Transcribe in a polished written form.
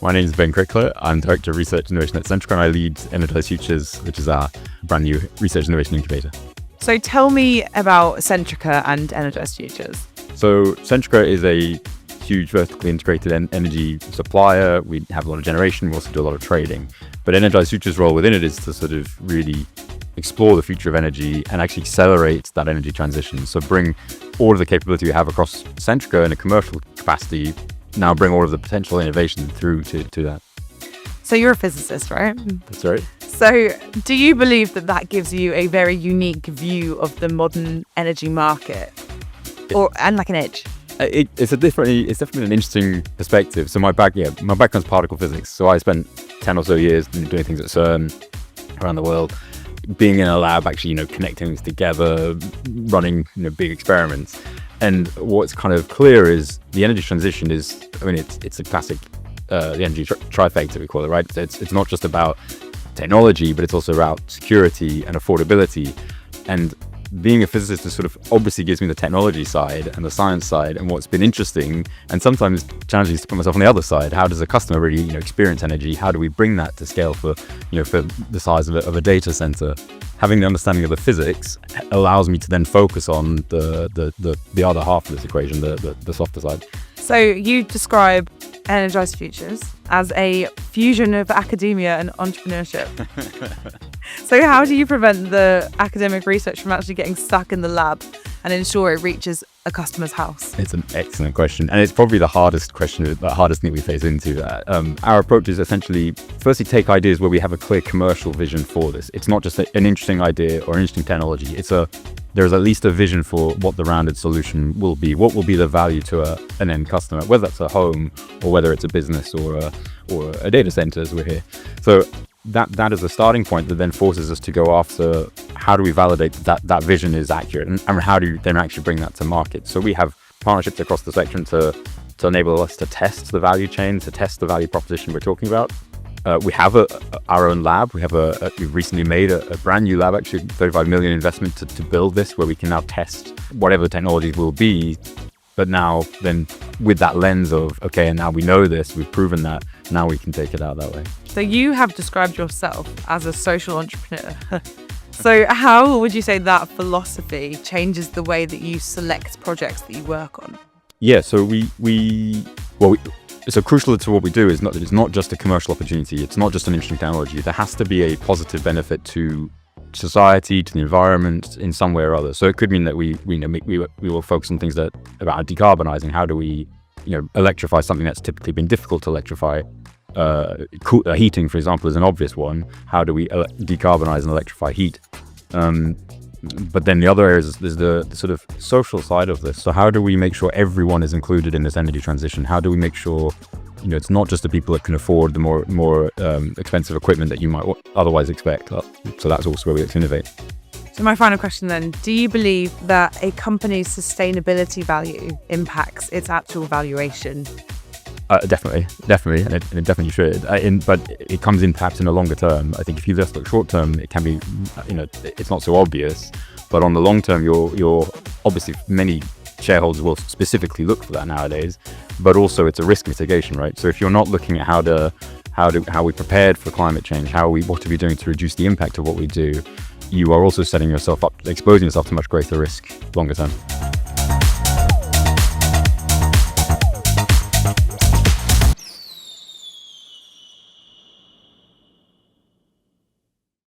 My name is Ben Krikler. I'm Director of Research and Innovation at Centrica, and I lead Energized Futures, which is our brand new research and innovation incubator. So tell me about Centrica and Energized Futures. So Centrica is a huge vertically integrated energy supplier. We have a lot of generation. We also do a lot of trading. But Energized Futures' role within it is to sort of really explore the future of energy and actually accelerate that energy transition. So bring all of the capability we have across Centrica in a commercial capacity, now bring all of the potential innovation through to that. So you're a physicist, right? That's right. So do you believe that that gives you a very unique view of the modern energy market and like an edge? It's definitely an interesting perspective. So my background's particle physics. So I spent 10 or so years doing things at CERN around the world, being in a lab, actually, connecting things together, running, big experiments. And what's kind of clear is the energy transition is, it's a classic, the energy trifecta, we call it, right? It's not just about technology, but it's also about security and affordability. And being a physicist is sort of obviously gives me the technology side and the science side. And what's been interesting and sometimes challenging is to put myself on the other side. How does a customer really, experience energy? How do we bring that to scale for the size of a data center? Having the understanding of the physics allows me to then focus on the other half of this equation, the softer side. So you describe Energized Futures as a fusion of academia and entrepreneurship. So how do you prevent the academic research from actually getting stuck in the lab and ensure it reaches a customer's house? It's an excellent question, and it's probably the hardest question, the hardest thing we face into that. Our approach is essentially, firstly, take ideas where we have a clear commercial vision for this. It's not just an interesting idea or an interesting technology. There's at least a vision for what the rounded solution will be. What will be the value to an end customer, whether that's a home or whether it's a business or a data center, as we're here. So that is a starting point that then forces us to go after how do we validate that vision is accurate, and how do you then actually bring that to market. So we have partnerships across the spectrum to enable us to test the value chain, to test the value proposition we're talking about. We have our own lab. We've recently made a brand new lab, actually 35 million investment to build this, where we can now test whatever the technology will be. But now then with that lens of, okay, and now we know this, we've proven that, now we can take it out that way. So you have described yourself as a social entrepreneur. So how would you say that philosophy changes the way that you select projects that you work on? Yeah, so so crucial to what we do is that it's not just a commercial opportunity. It's not just an interesting technology. There has to be a positive benefit to society, to the environment in some way or other. So it could mean that we will focus on things that about decarbonizing. How do we, electrify something that's typically been difficult to electrify? Heating, for example, is an obvious one. How do we decarbonize and electrify heat? But then the other areas is the sort of social side of this. So how do we make sure everyone is included in this energy transition? How do we make sure, it's not just the people that can afford the more expensive equipment that you might otherwise expect? So that's also where we like to innovate. So my final question then, do you believe that a company's sustainability value impacts its actual valuation? Definitely, and it definitely should. But it comes in perhaps in a longer term. I think if you just look short term, it can be, it's not so obvious. But on the long term, you're obviously many shareholders will specifically look for that nowadays. But also, it's a risk mitigation, right? So if you're not looking at how we prepared for climate change, what are we doing to reduce the impact of what we do, you are also setting yourself up, exposing yourself to much greater risk longer term.